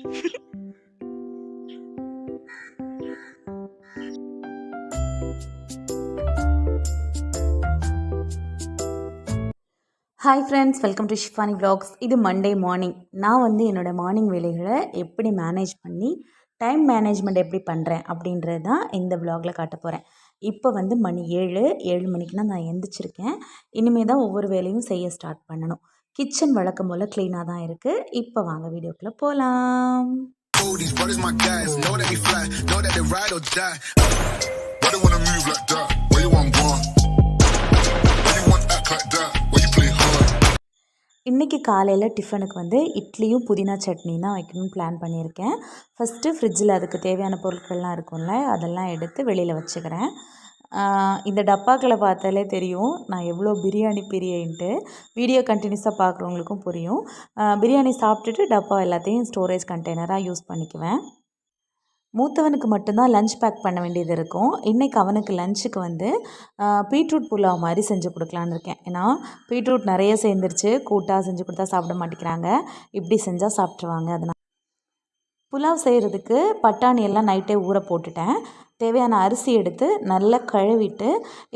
Hi friends, welcome to Shifani vlogs. இது Monday morning. நான் வந்து என்னோடய மார்னிங் வேலைகளை எப்படி மேனேஜ் பண்ணி டைம் மேனேஜ்மெண்ட் எப்படி பண்ணுறேன் அப்படின்றது தான் இந்த வ்ளாகில் காட்ட போகிறேன். இப்போ வந்து மணி 7 மணிக்குனா நான் எந்திரிச்சிருக்கேன். இனிமேல் தான் ஒவ்வொரு வேலையும் செய்ய ஸ்டார்ட் பண்ணணும். கிச்சன் வழக்கம் போல் க்ளீனாக தான் இருக்குது. இப்போ வாங்க வீடியோக்குள்ளே போகலாம். இன்றைக்கி காலையில் டிஃபனுக்கு வந்து இட்லியும் புதினா சட்னி தான் வைக்கணும்னு பிளான் பண்ணியிருக்கேன். ஃபஸ்ட்டு ஃப்ரிட்ஜில் அதுக்கு தேவையான பொருட்கள்லாம் இருக்கும்ல, அதெல்லாம் எடுத்து வெளியில் வச்சுக்கிறேன். இந்த டப்பாக்களை பார்த்தாலே தெரியும் நான் எவ்வளோ பிரியாணி பிரியன்ட்டு. வீடியோ கண்டினியூஸாக பார்க்குறவங்களுக்கும் புரியும். பிரியாணி சாப்பிட்டுட்டு டப்பா எல்லாத்தையும் ஸ்டோரேஜ் கண்டெய்னராக யூஸ் பண்ணிக்குவேன். மூத்தவனுக்கு மட்டும்தான் லஞ்ச் பேக் பண்ண வேண்டியது இருக்கும். இன்றைக்கி அவனுக்கு லஞ்சுக்கு வந்து பீட்ரூட் புலாவ் மாதிரி செஞ்சு கொடுக்கலான்னு இருக்கேன். ஏன்னா பீட்ரூட் நிறைய சேர்ந்துருச்சு, கூட்டாக செஞ்சு கொடுத்தா சாப்பிட மாட்டேங்கிறாங்க. இப்படி செஞ்சால் சாப்பிட்ருவாங்க. அதனால் புலாவ் செய்கிறதுக்கு பட்டாணி எல்லாம் நைட்டே ஊற போட்டுட்டேன். தேவையான அரிசி எடுத்து நல்லா கழுவிட்டு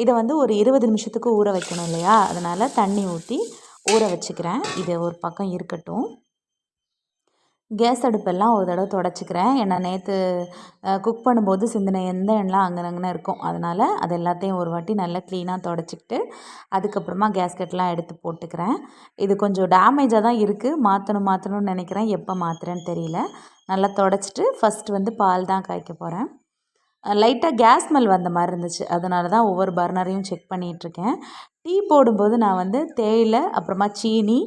இதை வந்து ஒரு 20 நிமிஷத்துக்கு ஊற வைக்கணும் இல்லையா, அதனால் தண்ணி ஊற்றி ஊற வச்சுக்கிறேன். இது ஒரு பக்கம் இருக்கட்டும். கேஸ் அடுப்பெல்லாம் ஒரு தடவை தொடச்சிக்கிறேன். ஏன்னா நேற்று குக் பண்ணும்போது சிந்தின எந்த எண்ணெலாம் அங்கனங்கன்னு இருக்கும். அதனால் அது எல்லாத்தையும் ஒரு வாட்டி நல்லா க்ளீனாக தொடச்சிக்கிட்டு அதுக்கப்புறமா கேஸ்கெட்லாம் எடுத்து போட்டுக்கிறேன். இது கொஞ்சம் டேமேஜாக தான் இருக்குது. மாற்றணும்னு நினைக்கிறேன். எப்போ மாற்றுறேன்னு தெரியல. நல்லா தொடச்சிட்டு ஃபஸ்ட்டு வந்து பால் தான் காய்க்க போகிறேன். லைட்டாக கேஸ் ஸ்மெல் வந்த மாதிரி இருந்துச்சு. அதனால தான் ஒவ்வொரு பர்னரையும் செக் பண்ணிகிட்ருக்கேன். டீ போடும்போது நான் வந்து தேயிலை, அப்புறமா சீனி,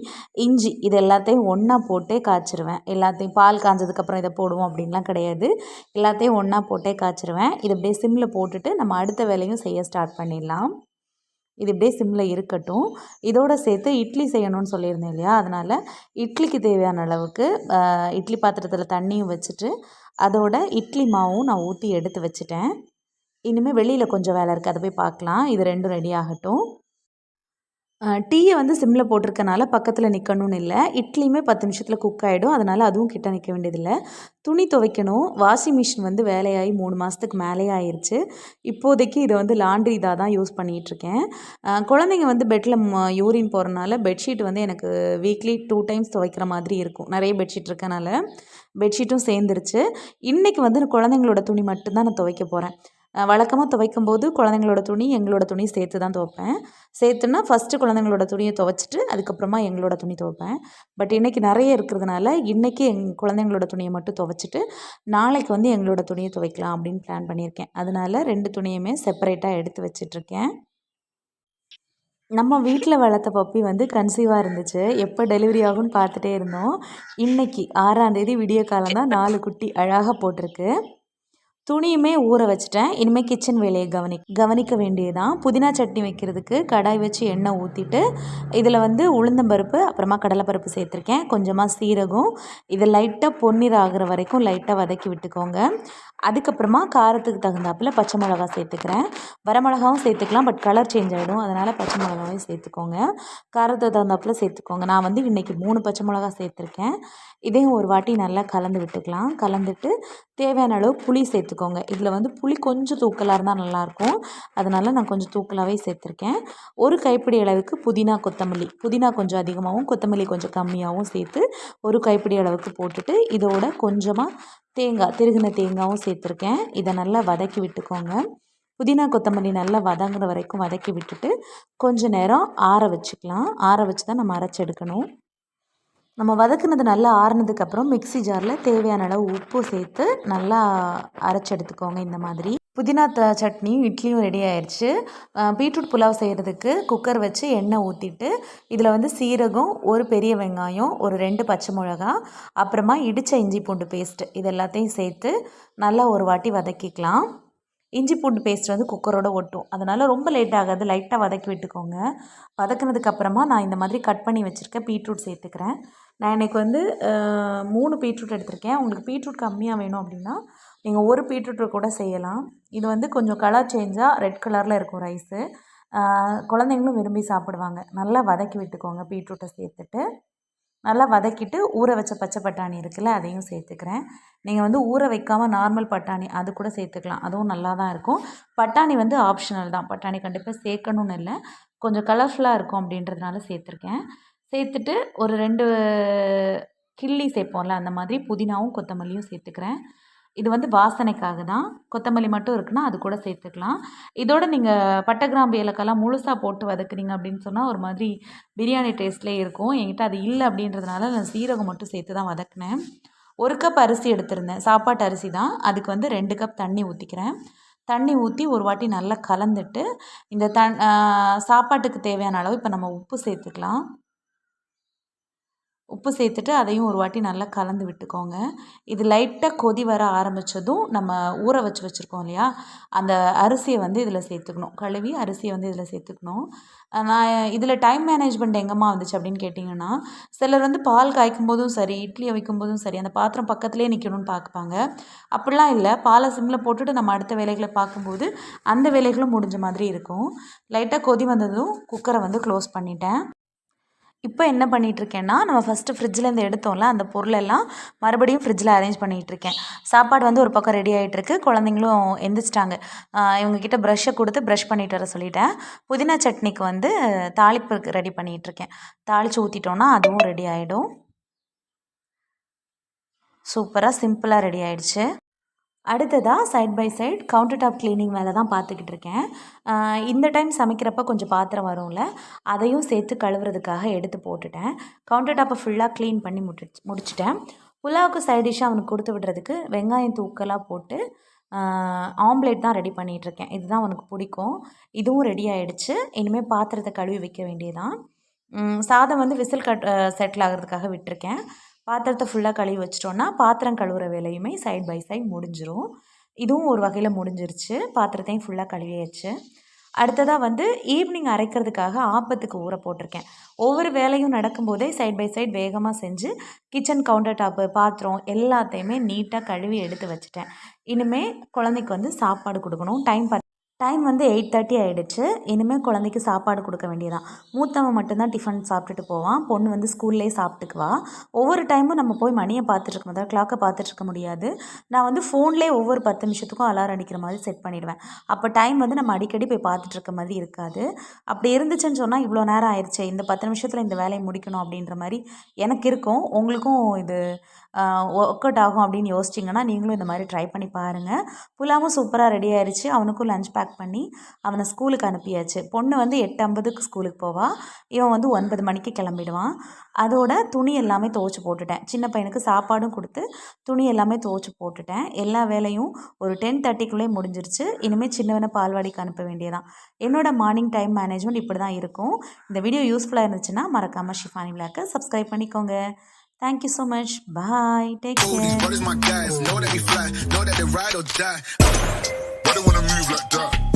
இஞ்சி இது எல்லாத்தையும் ஒன்றா போட்டே காய்ச்சிருவேன். எல்லாத்தையும் பால் காய்ஞ்சதுக்கப்புறம் இதை போடுவோம் அப்படின்லாம் கிடையாது. எல்லாத்தையும் ஒன்றா போட்டே காய்ச்சிருவேன். இது அப்படியே சிம்மில் போட்டுட்டு நம்ம அடுத்த வேலையும் செய்ய ஸ்டார்ட் பண்ணிடலாம். இது இப்படியே சிம்மில் இருக்கட்டும். இதோடு சேர்த்து இட்லி செய்யணும்னு சொல்லியிருந்தேன் இல்லையா, அதனால் இட்லிக்கு தேவையான அளவுக்கு இட்லி பாத்திரத்தில் தண்ணியும் வச்சுட்டு அதோட இட்லி மாவும் நான் ஊற்றி எடுத்து வச்சுட்டேன். இனிமேல் வெளியில் கொஞ்சம் வேலை இருக்குது, அதை போய் பார்க்கலாம். இது ரெண்டும் ரெடி ஆகட்டும். டீயை வந்து சிம்மில் போட்டிருக்கனால பக்கத்தில் நிற்கணும்னு இல்லை. இட்லியுமே 10 நிமிஷத்தில் குக் ஆகிடும். அதனால் அதுவும் கிட்ட நிற்க வேண்டியதில்லை. துணி துவைக்கணும். வாஷிங் மிஷின் வந்து வேலையாகி 3 மாதத்துக்கு மேலேயே ஆயிடுச்சு. இப்போதைக்கு இதை வந்து லாண்ட்ரி இதாக தான் யூஸ் பண்ணிகிட்ருக்கேன். குழந்தைங்க வந்து பெட்டில் யூரின் போகிறனால பெட்ஷீட் வந்து எனக்கு வீக்லி 2 டைம்ஸ் துவைக்கிற மாதிரி இருக்கும். நிறைய பெட்ஷீட் இருக்கனால பெட்ஷீட்டும் சேர்ந்துருச்சு. இன்றைக்கி வந்து குழந்தைங்களோட துணி மட்டும்தான் நான் துவைக்க போகிறேன். வழக்கமாக துவைக்கும்போது குழந்தைங்களோட துணி எங்களோட துணி சேர்த்து தான் துவைப்பேன். சேர்த்துன்னா ஃபஸ்ட்டு குழந்தைங்களோட துணியை துவைச்சிட்டு அதுக்கப்புறமா எங்களோட துணி துவைப்பேன். பட் இன்றைக்கி நிறைய இருக்கிறதுனால இன்றைக்கி குழந்தைங்களோட துணியை மட்டும் துவைச்சிட்டு நாளைக்கு வந்து எங்களோட துணியை துவைக்கலாம் அப்படின்னு பிளான் பண்ணியிருக்கேன். அதனால் 2 துணியுமே செப்பரேட்டாக எடுத்து வச்சிட்ருக்கேன். நம்ம வீட்டில் வளர்த்த பப்பி வந்து கன்சீவாக இருந்துச்சு. எப்போ டெலிவரி ஆகும்னு பார்த்துட்டே இருந்தோம். இன்றைக்கி 6ஆம் தேதி விடிய காலம் தான் 4 குட்டி அழகாக போட்டிருக்கு. துணியுமே ஊற வச்சுட்டேன். இனிமேல் கிச்சன் வேலையை கவனிக்க வேண்டியதான். புதினா சட்னி வைக்கிறதுக்கு கடாய் வச்சு எண்ணெய் ஊற்றிட்டு இதில் வந்து உளுந்தம்பருப்பு, அப்புறமா கடலைப்பருப்பு சேர்த்துருக்கேன். கொஞ்சமாக சீரகம். இதை லைட்டாக பொன்னிறம் ஆகிற வரைக்கும் லைட்டாக வதக்கி விட்டுக்கோங்க. அதுக்கப்புறமா காரத்துக்கு தகுந்தாப்பில் பச்சை மிளகா சேர்த்துக்கிறேன். வரமிளகாவும் சேர்த்துக்கலாம், பட் கலர் சேஞ்ச் ஆகிடும். அதனால் பச்சை மிளகாவையும் சேர்த்துக்கோங்க. காரத்துக்கு தகுந்தாப்பில் சேர்த்துக்கோங்க. நான் வந்து இன்றைக்கி 3 பச்சை மிளகா சேர்த்துருக்கேன். இதையும் ஒரு வாட்டி நல்லா கலந்து விட்டுக்கலாம். கலந்துட்டு தேவையான அளவு புளி சேர்த்துக்கோங்க. இதில் வந்து புளி கொஞ்சம் தூக்கலாக இருந்தால் நல்லாயிருக்கும். அதனால் நான் கொஞ்சம் தூக்கலாகவே சேர்த்துருக்கேன். ஒரு கைப்பிடி அளவுக்கு புதினா, கொத்தமல்லி. புதினா கொஞ்சம் அதிகமாகவும் கொத்தமல்லி கொஞ்சம் கம்மியாகவும் சேர்த்து ஒரு கைப்பிடி அளவுக்கு போட்டுட்டு இதோட கொஞ்சமாக திருகின தேங்காயும் சேர்த்துருக்கேன். இதை நல்லா வதக்கி விட்டுக்கோங்க. புதினா கொத்தமல்லி நல்லா வதங்குற வரைக்கும் வதக்கி விட்டுட்டு கொஞ்சம் நேரம் ஆற வச்சுக்கலாம். ஆற வச்சு தான் நம்ம அரைச்சி எடுக்கணும். நம்ம வதக்குனது நல்லா ஆறுனதுக்கப்புறம் மிக்ஸி ஜாரில் தேவையான அளவு உப்பு சேர்த்து நல்லா அரைச்சி எடுத்துக்கோங்க. இந்த மாதிரி புதினா சட்னியும் இட்லியும் ரெடி ஆயிடுச்சு. பீட்ரூட் புலாவ் செய்கிறதுக்கு குக்கர் வச்சு எண்ணெய் ஊற்றிட்டு இதில் வந்து சீரகம், ஒரு பெரிய வெங்காயம், ஒரு 2 பச்சை மிளகா, அப்புறமா இடித்த இஞ்சி பூண்டு பேஸ்ட்டு இது எல்லாத்தையும் சேர்த்து நல்லா ஒரு வாட்டி வதக்கிக்கலாம். இஞ்சி பூண்டு பேஸ்ட் வந்து குக்கரோட ஒட்டும். அதனால் ரொம்ப லேட் ஆகாது. லைட்டாக வதக்கி விட்டுக்கோங்க. வதக்குனதுக்கப்புறமா நான் இந்த மாதிரி கட் பண்ணி வச்சுருக்க பீட்ரூட் சேர்த்துக்கிறேன். நான் இன்றைக்கி வந்து 3 பீட்ரூட் எடுத்திருக்கேன். உங்களுக்கு பீட்ரூட் கம்மியாக வேணும் அப்படின்னா நீங்கள் ஒரு பீட்ரூட் கூட செய்யலாம். இது வந்து கொஞ்சம் கலர் சேஞ்சாக ரெட் கலரில் இருக்கும் ரைஸு. குழந்தைங்களும் விரும்பி சாப்பிடுவாங்க. நல்லா வதக்கி விட்டுக்கோங்க பீட்ரூட்டை சேர்த்துட்டு. நல்லா வதக்கிட்டு ஊற வச்ச பச்சை பட்டாணி இருக்குல்ல அதையும் சேர்த்துக்கிறேன். நீங்கள் வந்து ஊற வைக்காமல் நார்மல் பட்டாணி அது கூட சேர்த்துக்கலாம், அதுவும் நல்லா தான் இருக்கும். பட்டாணி வந்து ஆப்ஷனல் தான், பட்டாணி கண்டிப்பாக சேர்க்கணுன்னு இல்லை, கொஞ்சம் கலர்ஃபுல்லாக இருக்கும் அப்படின்றதுனால சேர்த்துருக்கேன். சேர்த்துட்டு ஒரு 2 கிள்ளி சேர்ப்போம்ல அந்த மாதிரி புதினாவும் கொத்தமல்லியும் சேர்த்துக்கிறேன். இது வந்து வாசனைக்காக தான். கொத்தமல்லி மட்டும் இருக்குன்னா அது கூட சேர்த்துக்கலாம். இதோட நீங்கள் பட்டை, கிராம்பு, ஏலக்காய்லாம் முழுசாக போட்டு வதக்குனீங்க அப்படின்னு சொன்னால் ஒரு மாதிரி பிரியாணி டேஸ்ட்லேயே இருக்கும். என்கிட்ட அது இல்லை அப்படின்றதுனால நான் சீரகம் மட்டும் சேர்த்து தான் வதக்கினேன். 1 கப் அரிசி எடுத்திருந்தேன், சாப்பாட்டு அரிசி தான். அதுக்கு வந்து 2 கப் தண்ணி ஊற்றிக்கிறேன். தண்ணி ஊற்றி ஒரு வாட்டி நல்லா கலந்துட்டு இந்த சாப்பாட்டுக்கு தேவையான அளவு இப்போ நம்ம உப்பு சேர்த்துக்கலாம். உப்பு சேர்த்துட்டு அதையும் ஒரு வாட்டி நல்லா கலந்து விட்டுக்கோங்க. இது லைட்டாக கொதி வர ஆரம்பித்ததும் நம்ம ஊற வச்சுருக்கோம் இல்லையா, அந்த அரிசியை வந்து இதில் சேர்த்துக்கணும். கழுவி அரிசியை வந்து இதில் சேர்த்துக்கணும். நான் இதில் டைம் மேனேஜ்மெண்ட் எங்கேம்மா வந்துச்சு அப்படின்னு கேட்டிங்கன்னா, சிலர் வந்து பால் காய்க்கும் போதும் சரி, இட்லி அவிக்கும் போதும் சரி, அந்த பாத்திரம் பக்கத்துலேயே நிற்கணும்னு பார்ப்பாங்க. அப்படிலாம் இல்லை, பாலை சிம்மில் போட்டுட்டு நம்ம அடுத்த வேலைகளை பார்க்கும்போது அந்த வேலைகளும் முடிஞ்ச மாதிரி இருக்கும். லைட்டாக கொதி வந்ததும் குக்கரை வந்து க்ளோஸ் பண்ணிட்டேன். இப்போ என்ன பண்ணிகிட்ருக்கேன்னா, நம்ம ஃபஸ்ட்டு ஃப்ரிட்ஜிலேருந்து எடுத்தோம்ல அந்த பொருளெல்லாம் மறுபடியும் ஃப்ரிட்ஜில் அரேஞ்ச் பண்ணிகிட்ருக்கேன். சாப்பாடு வந்து ஒரு பக்கம் ரெடி ஆகிட்டுருக்கு, குழந்தைங்களும் எந்திரிச்சிட்டாங்க. இவங்கக்கிட்ட ப்ரஷ்ஷை கொடுத்து ப்ரஷ் பண்ணிட்டு வர சொல்லிட்டேன். புதினா சட்னிக்கு வந்து தாளிப்பு ரெடி பண்ணிகிட்ருக்கேன். தாளித்து ஊற்றிட்டோன்னா அதுவும் ரெடி ஆகிடும். சூப்பராக சிம்பிளாக ரெடி ஆகிடுச்சு. அடுத்ததாக side by side counter top cleaning வேலை தான் பார்த்துக்கிட்டு இருக்கேன். இந்த டைம் சமைக்கிறப்ப கொஞ்சம் பாத்திரம் வரும்ல, அதையும் சேர்த்து கழுவுறதுக்காக எடுத்து போட்டுட்டேன். கவுண்டர் டாப்பை ஃபுல்லாக க்ளீன் பண்ணி முடிச்சிட்டேன். புலாவுக்கு சைட் டிஷ்ஷாக அவனுக்கு கொடுத்து விடுறதுக்கு வெங்காயம் தூக்கலாக போட்டு ஆம்லேட் தான் ரெடி பண்ணிகிட்ருக்கேன். இதுதான் அவனுக்கு பிடிக்கும். இதுவும் ரெடி ஆகிடுச்சு. இனிமேல் பாத்திரத்தை கழுவி வைக்க வேண்டியதான். சாதம் வந்து விசில் செட்டில் ஆகிறதுக்காக விட்டுருக்கேன். பாத்திரத்தை ஃபுல்லாக கழுவி வச்சிட்டோன்னா பாத்திரம் கழுவுற வேலையுமே சைட் பை சைட் முடிஞ்சிடும். இதுவும் ஒரு வகையில் முடிஞ்சிருச்சு. பாத்திரத்தையும் ஃபுல்லாக கழுவியாச்சு. அடுத்ததாக வந்து ஈவினிங் அரைக்கிறதுக்காக ஆப்பத்துக்கு ஊற போட்டிருக்கேன். ஒவ்வொரு வேலையும் நடக்கும்போதே சைட் பை சைட் வேகமாக செஞ்சு கிச்சன் கவுண்டர் டாப்பு, பாத்திரம் எல்லாத்தையுமே நீட்டாக கழுவி எடுத்து வச்சுட்டேன். இனிமேல் குழந்தைக்கு வந்து சாப்பாடு கொடுக்கணும். டைம் வந்து 8:30 ஆகிடுச்சு. இனிமேல் குழந்தைக்கு சாப்பாடு கொடுக்க வேண்டியதான். மூத்தவன் மட்டும்தான் டிஃபன் சாப்பிட்டுட்டு போவான், பொண்ணு வந்து ஸ்கூல்லேயே சாப்பிட்டுக்குவா. ஒவ்வொரு டைமும் நம்ம போய் மணியை பார்த்துட்ருக்க முடியாது, கிளாக்கை பார்த்துட்ருக்க முடியாது. நான் வந்து ஃபோன்லேயே ஒவ்வொரு 10 நிமிஷத்துக்கும் அலாரம் அடிக்கிற மாதிரி செட் பண்ணிவிடுவேன். அப்போ டைம் வந்து நம்ம அடிக்கடி போய் பார்த்துட்ருக்க மாதிரி இருக்காது. அப்படி இருந்துச்சுன்னு சொன்னால் இவ்வளோ நேரம் ஆயிடுச்சு, இந்த 10 நிமிஷத்தில் இந்த வேலையை முடிக்கணும் அப்படின்ற மாதிரி எனக்கு இருக்கும். உங்களுக்கும் இது ஒர்க் அவுட் ஆகும் அப்படின்னு யோசிச்சிங்கன்னா நீங்களும் இந்த மாதிரி ட்ரை பண்ணி பாருங்கள். புலாவும் சூப்பராக ரெடி ஆயிடுச்சு. அவனுக்கும் லஞ்ச் பேக் பண்ணி அவனை ஸ்கூலுக்கு அனுப்பியாச்சு. பொண்ணு வந்து 8:50க்கு ஸ்கூலுக்கு போவாள், இவன் வந்து 9 மணிக்கு கிளம்பிடுவான். அதோட துணி எல்லாமே துவைச்சி போட்டுட்டேன். சின்ன பையனுக்கு சாப்பாடும் கொடுத்து துணி எல்லாமே துவைச்சி போட்டுட்டேன். எல்லா வேலையும் ஒரு 10:30க்குள்ளே முடிஞ்சிருச்சு. இனிமேல் சின்னவனை பால்வாடிக்கு அனுப்ப வேண்டியதான். என்னோட மார்னிங் டைம் மேனேஜ்மெண்ட் இப்படி தான் இருக்கும். இந்த வீடியோ யூஸ்ஃபுல்லாக இருந்துச்சுன்னா மறக்காமல் ஷிஃபானி விலாக்கை சப்ஸ்கிரைப் பண்ணிக்கோங்க. Thank you so much. Bye. Take care. These brothers my guys. Know that we fly. Know that they ride or die. Why they wanna move like that?